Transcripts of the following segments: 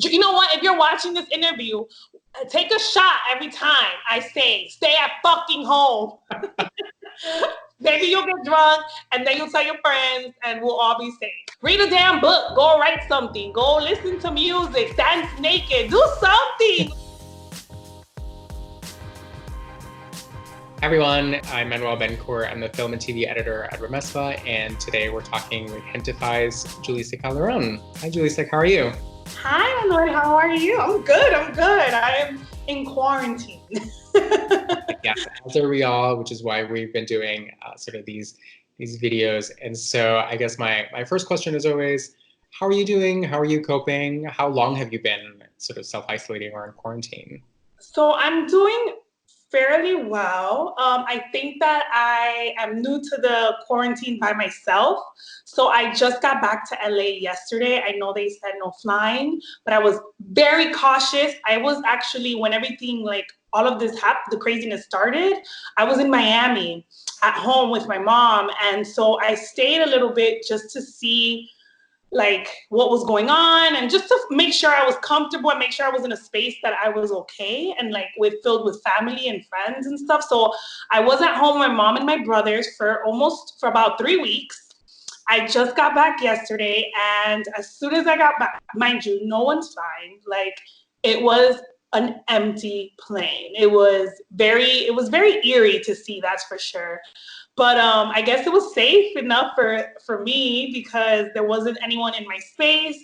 You know what? If you're watching this interview, take a shot every time I say, stay at fucking home. Maybe you'll get drunk and then you'll tell your friends and we'll all be safe. Read a damn book. Go write something. Go listen to music. Dance naked. Do something. Hi everyone, I'm Manuel Betancourt. I'm the film and TV editor at Remezcla, and today we're talking with Gentefied's Julissa Calderon. Hi Julissa, how are you? Hi Manuel, how are you? I'm good. I am in quarantine. Yes, as are we all, which is why we've been doing sort of these videos. And so I guess my first question is always, how are you doing? How are you coping? How long have you been sort of self-isolating or in quarantine? So I'm doing fairly well. I think that I am new to the quarantine by myself. So I just got back to LA yesterday. I know they said no flying, but I was very cautious. I was actually, when everything, like all of this happened, the craziness started, I was in Miami at home with my mom. And so I stayed a little bit just to see like what was going on and just to make sure I was comfortable and make sure I was in a space that I was okay and like filled with family and friends and stuff. So I was at home with my mom and my brothers for about 3 weeks. I just got back yesterday, and as soon as I got back, mind you, no one's flying. Like, it was an empty plane. It was very eerie to see, that's for sure. But I guess it was safe enough for me because there wasn't anyone in my space.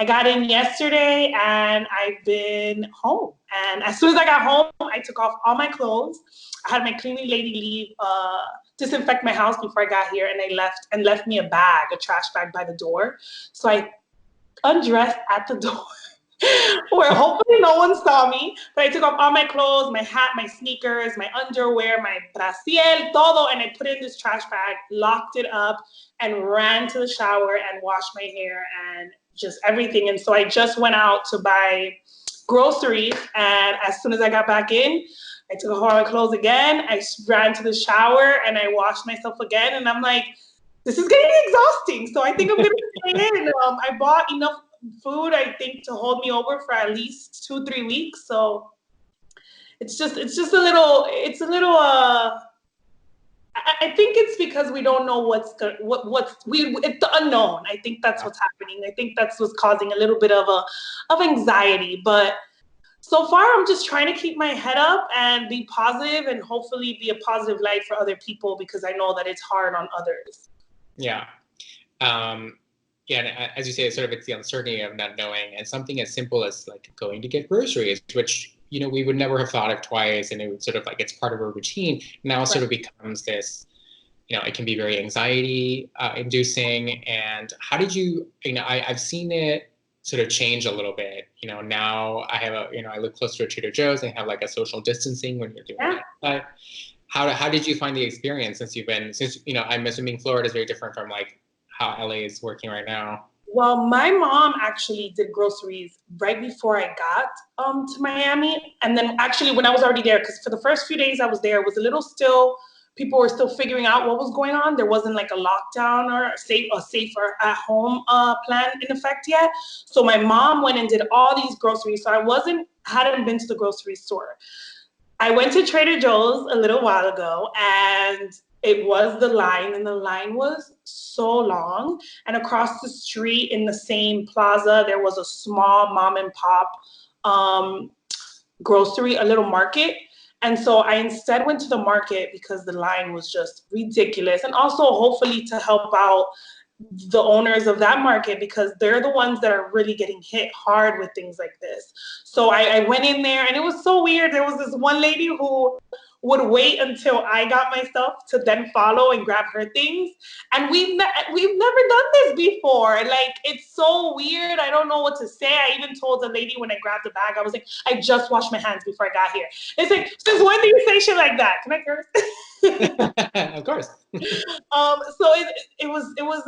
I got in yesterday and I've been home. And as soon as I got home, I took off all my clothes. I had my cleaning lady leave, disinfect my house before I got here, and I left me a trash bag by the door. So I undressed at the door. Where hopefully no one saw me, but I took off all my clothes, my hat, my sneakers, my underwear, my brasier, todo, and I put it in this trash bag, locked it up, and ran to the shower and washed my hair and just everything. And so I just went out to buy groceries, and as soon as I got back in, I took off all my clothes again, I ran to the shower, and I washed myself again, and I'm like, this is getting exhausting, so I think I'm gonna stay in. I bought enough food, I think, to hold me over for at least 2-3 weeks. So it's just a little I think it's because we don't know it's the unknown. I think that's what's happening. I think that's what's causing a little bit of anxiety. But so far, I'm just trying to keep my head up and be positive and hopefully be a positive light for other people, because I know that it's hard on others. Yeah. Yeah, and as you say, it's the uncertainty of not knowing, and something as simple as like going to get groceries, which, you know, we would never have thought of twice, and it would sort of like, it's part of our routine. Now sort of becomes this, you know, it can be very anxiety inducing. And how did I've seen it sort of change a little bit. You know, now I have I live close to a Trader Joe's and have like a social distancing when you're doing that. But how did you find the experience since I'm assuming Florida is very different from like how LA is working right now? Well, my mom actually did groceries right before I got to Miami. And then actually when I was already there, because for the first few days I was there, it was a little people were still figuring out what was going on. There wasn't like a lockdown or a safer at home plan in effect yet. So my mom went and did all these groceries. So I hadn't been to the grocery store. I went to Trader Joe's a little while ago, and it was the line, and the line was so long. And across the street in the same plaza, there was a small mom and pop grocery, a little market. And so I instead went to the market because the line was just ridiculous. And also hopefully to help out the owners of that market, because they're the ones that are really getting hit hard with things like this. So I went in there, and it was so weird. There was this one lady who would wait until I got my stuff to then follow and grab her things. And we've never done this before. Like, it's so weird. I don't know what to say. I even told the lady when I grabbed the bag, I was like, I just washed my hands before I got here. It's like, since when do you say shit like that? Can I curse? Of course. So it was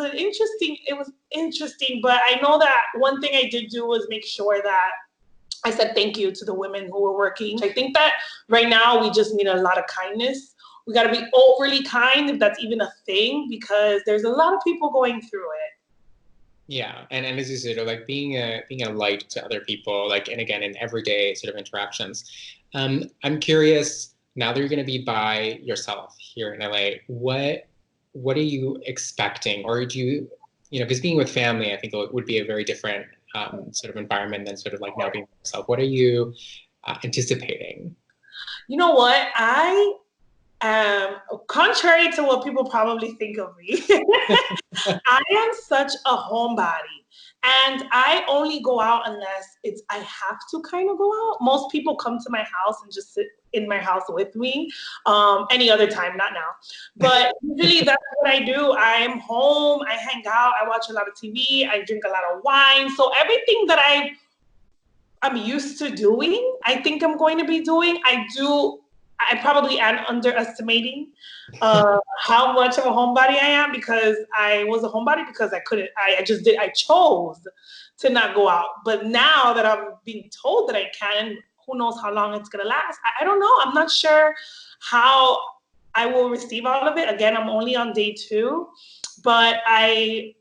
interesting, but I know that one thing I did do was make sure that I said thank you to the women who were working. I think that right now we just need a lot of kindness. We got to be overly kind, if that's even a thing, because there's a lot of people going through it. Yeah, and as you said, like being a light to other people, like, and again in everyday sort of interactions. I'm curious now that you're going to be by yourself here in LA. What are you expecting, or do you, because being with family, I think it would be a very different sort of environment than sort of like now being with yourself. What are you anticipating? You know what? Contrary to what people probably think of me, I am such a homebody. And I only go out unless I have to kind of go out. Most people come to my house and just sit in my house with me. Any other time, not now. But usually that's what I do. I am home, I hang out, I watch a lot of TV, I drink a lot of wine. So everything that I'm used to doing, I think I'm going to be doing. I probably am underestimating how much of a homebody I am, because I was a homebody because I chose to not go out. But now that I'm being told that I can, who knows how long it's going to last. I don't know. I'm not sure how I will receive all of it. Again, I'm only on day 2, but I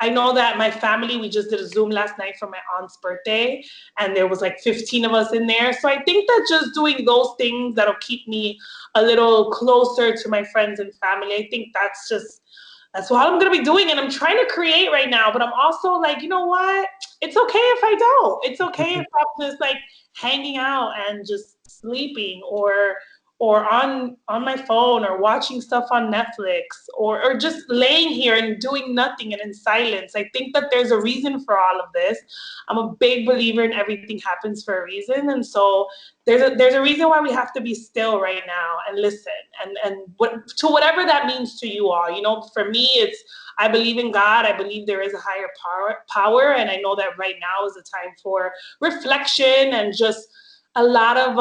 know that my family, we just did a Zoom last night for my aunt's birthday, and there was like 15 of us in there. So I think that just doing those things that'll keep me a little closer to my friends and family. I think that's what I'm going to be doing. And I'm trying to create right now, but I'm also like, you know what? It's okay if I don't. It's okay if I'm just like hanging out and just sleeping, or on my phone, or watching stuff on Netflix, or just laying here and doing nothing and in silence. I think that there's a reason for all of this. I'm a big believer in everything happens for a reason. And so there's a reason why we have to be still right now and listen, and to whatever that means to you all. For me, I believe in God. I believe there is a higher power, and I know that right now is a time for reflection and just a lot of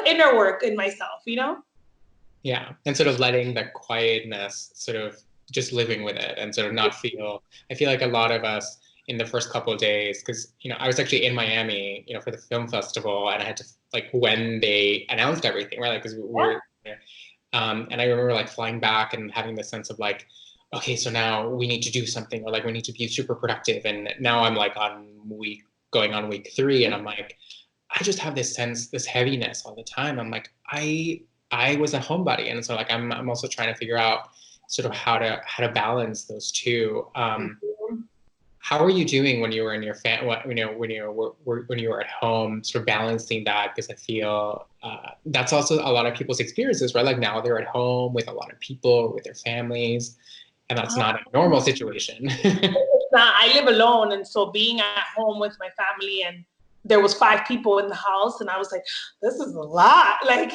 inner work in myself. Yeah, and sort of letting the quietness, sort of just living with it, and sort of not feel. I feel like a lot of us in the first couple of days, because I was actually in Miami, for the film festival, and I had to, like, when they announced everything, right? Like, because we were, and I remember like flying back and having this sense of like, okay, so now we need to do something, or like we need to be super productive, and now I'm like going on week 3, and I'm like, I just have this sense, this heaviness all the time. I'm like, I was a homebody, and so like I'm also trying to figure out sort of how to balance those two. How are you doing when you were in your when you were at home, sort of balancing that? Because I feel that's also a lot of people's experiences, right? Like now they're at home with a lot of people, with their families, and that's not a normal situation. It's not. I live alone, and so being at home with my family, and there was 5 people in the house, and I was like, this is a lot. Like,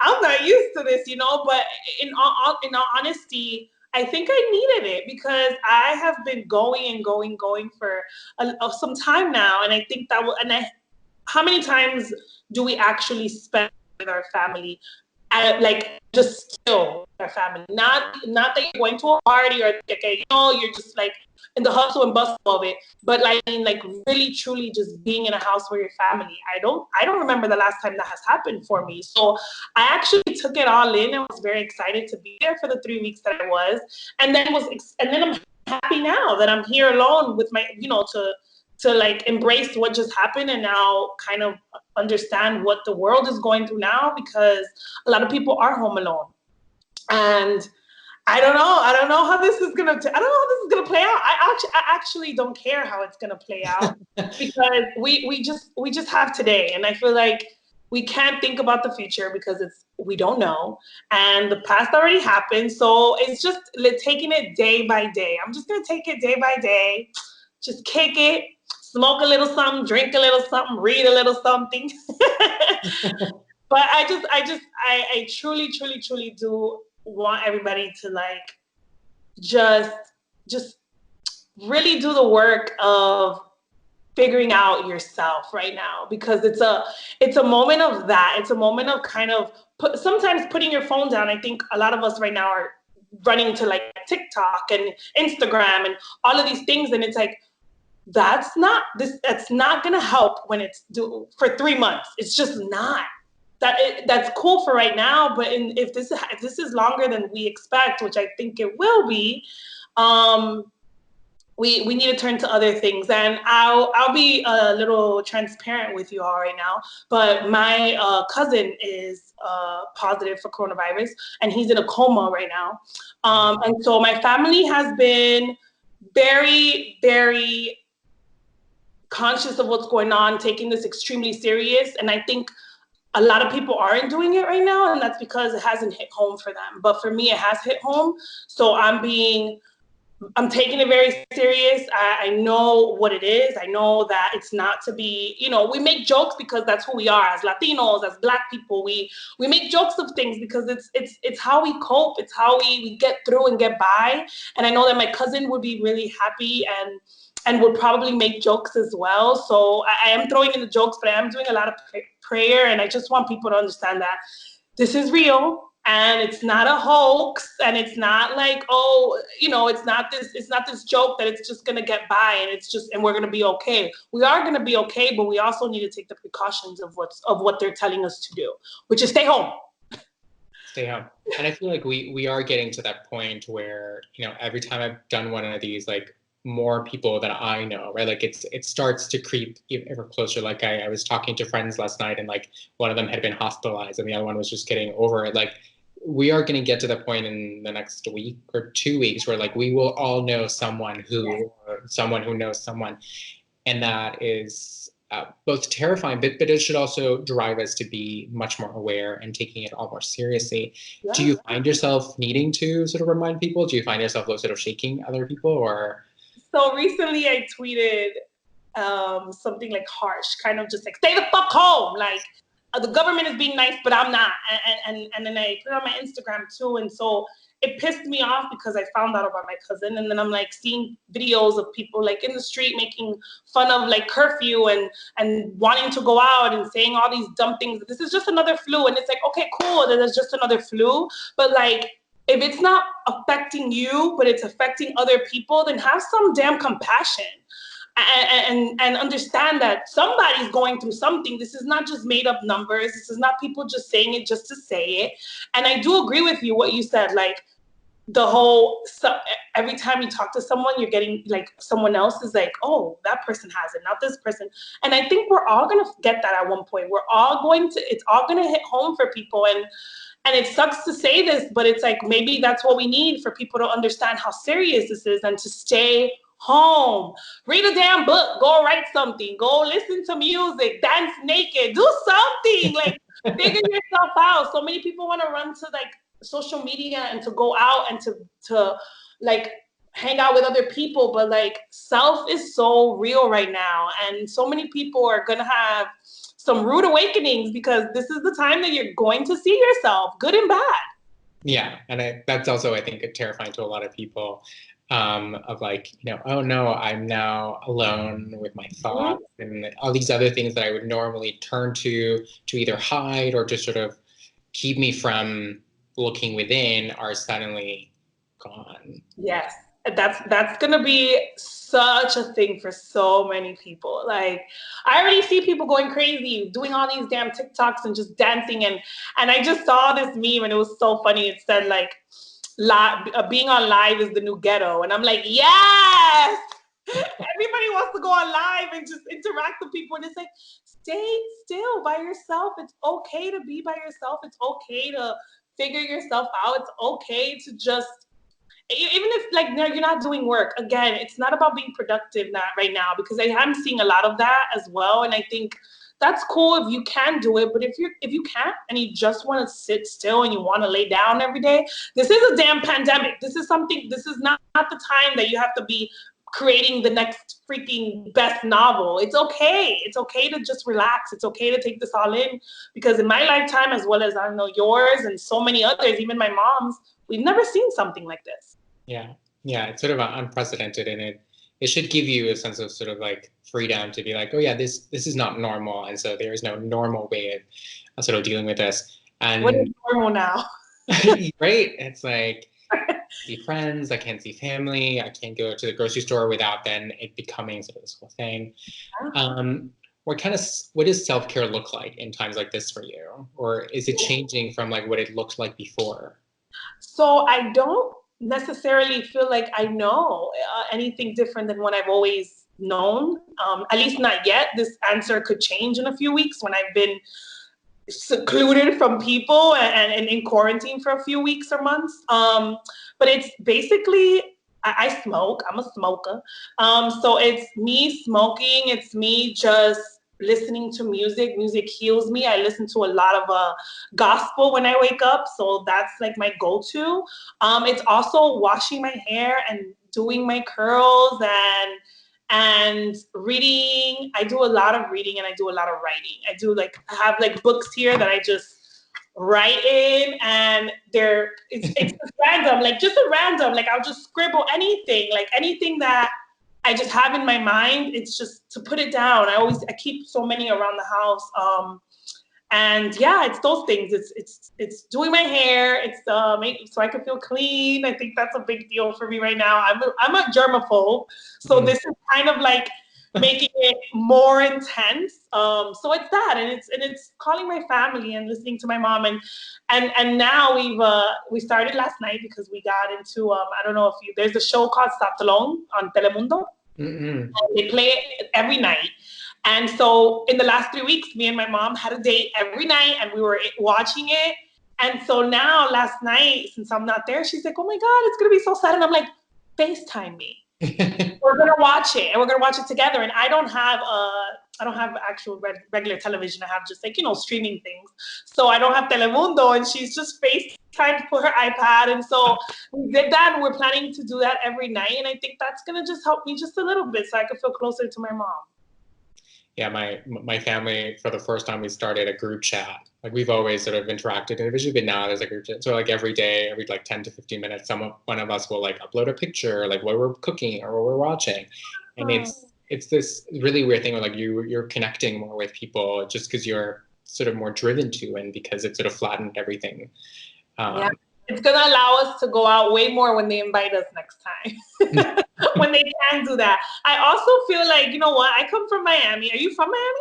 I'm not used to this, but in all honesty, I think I needed it, because I have been going and going for some time now. And I think how many times do we actually spend with our family? Like, just still with our family, not that you're going to a party, or okay, you're just like in the hustle and bustle of it, but like really truly just being in a house with your family. I don't remember the last time that has happened for me. So I actually took it all in and was very excited to be there for the 3 weeks that I was, and then I'm happy now that I'm here alone with my, to like embrace what just happened, and now kind of understand what the world is going through now, because a lot of people are home alone. And I don't know how this is gonna play out. I actually don't care how it's gonna play out, because we just have today, and I feel like we can't think about the future because we don't know, and the past already happened. So it's just taking it day by day. I'm just gonna take it day by day, just kick it, smoke a little something, drink a little something, read a little something. But I truly, truly, truly do want everybody to like just really do the work of figuring out yourself right now, because it's a moment of that. It's a moment of kind of sometimes putting your phone down. I think a lot of us right now are running to like TikTok and Instagram and all of these things, and it's like, that's not gonna help when it's for 3 months. It's just not. That's cool for right now, but if this is longer than we expect, which I think it will be, we need to turn to other things. And I'll be a little transparent with you all right now, but my cousin is positive for coronavirus, and he's in a coma right now. And so my family has been very, very conscious of what's going on, taking this extremely serious. And I think a lot of people aren't doing it right now, and that's because it hasn't hit home for them. But for me, it has hit home. So I'm taking it very serious. I know what it is. I know that it's not to be, we make jokes because that's who we are as Latinos, as Black people. We make jokes of things because it's how we cope. It's how we get through and get by. And I know that my cousin would be really happy and would probably make jokes as well. So I am throwing in the jokes, but I am doing a lot of prayer. And I just want people to understand that this is real. And it's not a hoax, and it's not like, it's not this joke that it's just gonna get by and we're gonna be okay. We are gonna be okay, but we also need to take the precautions of what they're telling us to do, which is stay home. Stay home. And I feel like we are getting to that point where, every time I've done one of these, like, more people that I know, right? Like it starts to creep ever closer. Like I was talking to friends last night, and like one of them had been hospitalized and the other one was just getting over it. Like we are going to get to the point in the next week or 2 weeks where like we will all know someone who knows someone. And that is both terrifying, but it should also drive us to be much more aware and taking it all more seriously. Yeah. Do you find yourself needing to sort of remind people? Do you find yourself sort of shaking other people? Or so recently I tweeted something like harsh, kind of just like, stay the fuck home. Like the government is being nice, but I'm not. And then I put it on my Instagram too. And so it pissed me off because I found out about my cousin. And then I'm like seeing videos of people like in the street making fun of like curfew and wanting to go out and saying all these dumb things. This is just another flu. And it's like, okay, cool, that it's just another flu. But like, if it's not affecting you, but it's affecting other people, then have some damn compassion and understand that somebody's going through something. This is not just made up numbers. This is not people just saying it just to say it. And I do agree with you, what you said, like the whole, every time you talk to someone, you're getting like someone else is like, oh, that person has it, not this person. And I think we're all going to get that at one point. It's all going to hit home for people. And it sucks to say this, but it's like, maybe that's what we need for people to understand how serious this is and to stay home. Read a damn book, go write something, go listen to music, dance naked, do something, like figure yourself out. So many people want to run to like social media and to go out and to like hang out with other people, but like self is so real right now. And so many people are going to have some rude awakenings because this is the time that you're going to see yourself, good and bad. Yeah, and that's also, I think, terrifying to a lot of people, of like, oh no, I'm now alone with my thoughts and all these other things that I would normally turn to either hide or to sort of keep me from looking within are suddenly gone. Yes. That's gonna be such a thing for so many people. Like I already see people going crazy, doing all these damn TikToks and just dancing. And I just saw this meme and it was so funny. It said like, being on live is the new ghetto. And I'm like, yes! Everybody wants to go on live and just interact with people. And it's like, stay still by yourself. It's okay to be by yourself. It's okay to figure yourself out. It's okay to just, even if like you're not doing work, again, it's not about being productive right now, because I am seeing a lot of that as well. And I think that's cool if you can do it, but if you can't and you just want to sit still and you want to lay down every day, this is a damn pandemic. This is not the time that you have to be creating the next freaking best novel. It's okay. It's okay to just relax. It's okay to take this all in, because in my lifetime, as well as I know yours and so many others, even my mom's, we've never seen something like this. Yeah, it's sort of unprecedented, and it should give you a sense of sort of like freedom to be like, oh yeah, this is not normal, and so there is no normal way of sort of dealing with this. And what is normal now? Right? It's like, see friends, I can't see family, I can't go to the grocery store without then it becoming sort of this whole thing. What does self-care look like in times like this for you? Or is it changing from like what it looked like before? So I don't necessarily feel like I know anything different than what I've always known. At least not yet. This answer could change in a few weeks when I've been secluded from people and in quarantine for a few weeks or months. But it's basically, I smoke. I'm a smoker. So it's me smoking. It's me just listening to music. Music heals me. I listen to a lot of gospel when I wake up. So that's like my go-to. It's also washing my hair and doing my curls and reading. I do a lot of reading and I do a lot of writing. I have like books here that I just write in, and it's just random, like just a random, like I'll just scribble anything, like anything that I just have in my mind. It's just to put it down. I keep so many around the house. And yeah, it's those things. It's doing my hair. It's so I can feel clean. I think that's a big deal for me right now. I'm a germaphobe, so this is kind of like making it more intense. So it's that, and it's calling my family and listening to my mom, and now we started last night because we got into I don't know if there's a show called Salón on Telemundo. And they play it every night. And so in the last 3 weeks, me and my mom had a date every night and we were watching it. And so now last night, since I'm not there, she's like, oh my God, it's going to be so sad. And I'm like, FaceTime me. We're going to watch it and we're going to watch it together. And I don't have actual regular television. I have just like, streaming things. So I don't have Telemundo, and she's just FaceTime for her iPad. And so we did that, and we're planning to do that every night. And I think that's going to just help me just a little bit so I can feel closer to my mom. Yeah, my family, for the first time, we started a group chat. Like, we've always sort of interacted individually, but now there's a group chat. So like every day, every like 10 to 15 minutes, one of us will like upload a picture, like what we're cooking or what we're watching. And it's this really weird thing where like you're connecting more with people just because you're sort of more driven to, and because it sort of flattened everything. Yeah. It's going to allow us to go out way more when they invite us next time, when they can do that. I also feel like, you know what? I come from Miami. Are you from Miami?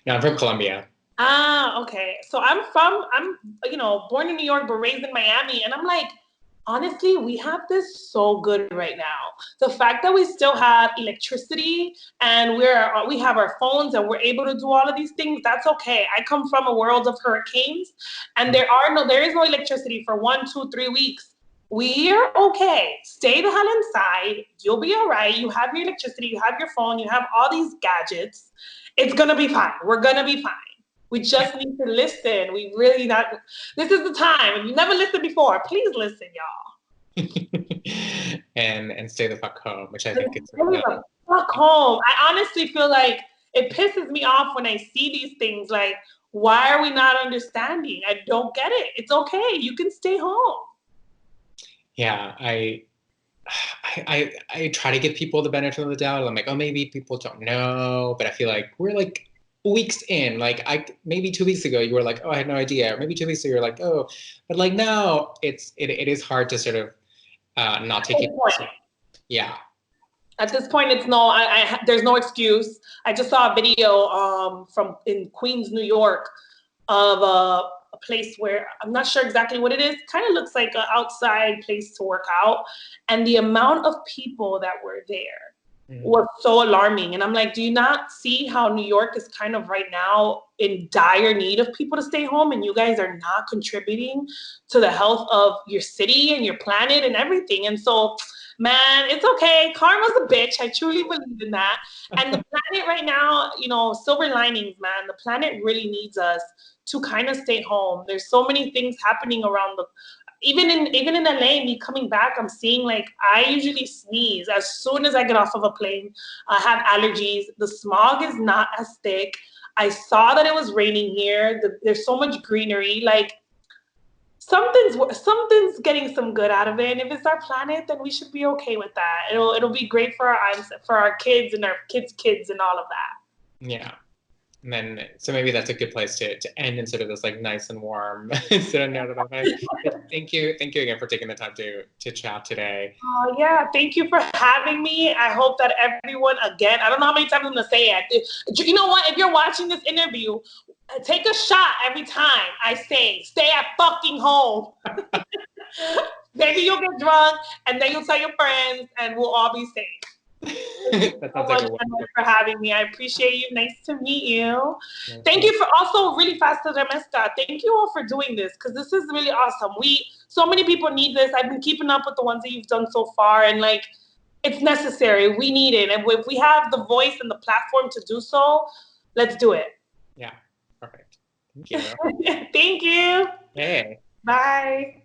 No, I'm from Colombia. Ah, okay. So I'm born in New York, but raised in Miami. And I'm like, honestly, we have this so good right now. The fact that we still have electricity and we have our phones and we're able to do all of these things, that's okay. I come from a world of hurricanes, and there is no electricity for 1, 2, 3 weeks. We're okay. Stay the hell inside. You'll be all right. You have your electricity, you have your phone, you have all these gadgets. It's gonna be fine. We're gonna be fine. We just need to listen. This is the time. If you never listened before, please listen, y'all. and stay the fuck home, which I think is fuck home. I honestly feel like it pisses me off when I see these things. Like, why are we not understanding? I don't get it. It's okay. You can stay home. Yeah, I try to give people the benefit of the doubt. I'm like, oh, maybe people don't know, but I feel like we're like weeks in. Like maybe 2 weeks ago you were like, oh, I had no idea. Or maybe 2 weeks ago you're like, oh, but like now it is hard to sort of not take it. Yeah. At this point, it's there's no excuse. I just saw a video in Queens, New York, of a place where I'm not sure exactly what it is. Kind of looks like an outside place to work out, and the amount of people that were there was so alarming. And I'm like, do you not see how New York is kind of right now in dire need of people to stay home, and you guys are not contributing to the health of your city and your planet and everything? And so, man, it's okay. Karma's a bitch. I truly believe in that. And the planet right now, silver linings, man. The planet really needs us to kind of stay home. There's so many things happening around even in LA, me coming back, I'm seeing, like, I usually sneeze as soon as I get off of a plane. I have allergies. The smog is not as thick. I saw that it was raining here. There's so much greenery. Like, something's getting some good out of it. And if it's our planet, then we should be okay with that. It'll be great for our kids and our kids' kids and all of that. Yeah. And then, so maybe that's a good place to end in sort of this like nice and warm sort of note. Thank you again for taking the time to chat today. Oh yeah, thank you for having me. I hope that everyone, again, I don't know how many times I'm gonna say it. You know what? If you're watching this interview, take a shot every time I say, stay at fucking home. Maybe you'll get drunk and then you'll tell your friends and we'll all be safe. Thank you That so sounds like much, a Manuel, for having me. I appreciate you. Nice to meet you. wonderful. Thank you for also really fast to Remezcla. Thank you all for doing this because this is really awesome. So many people need this. I've been keeping up with the ones that you've done so far, and like it's necessary. We need it, and if we have the voice and the platform to do so, let's do it. Yeah, perfect. Thank you. Thank you. Hey. Bye.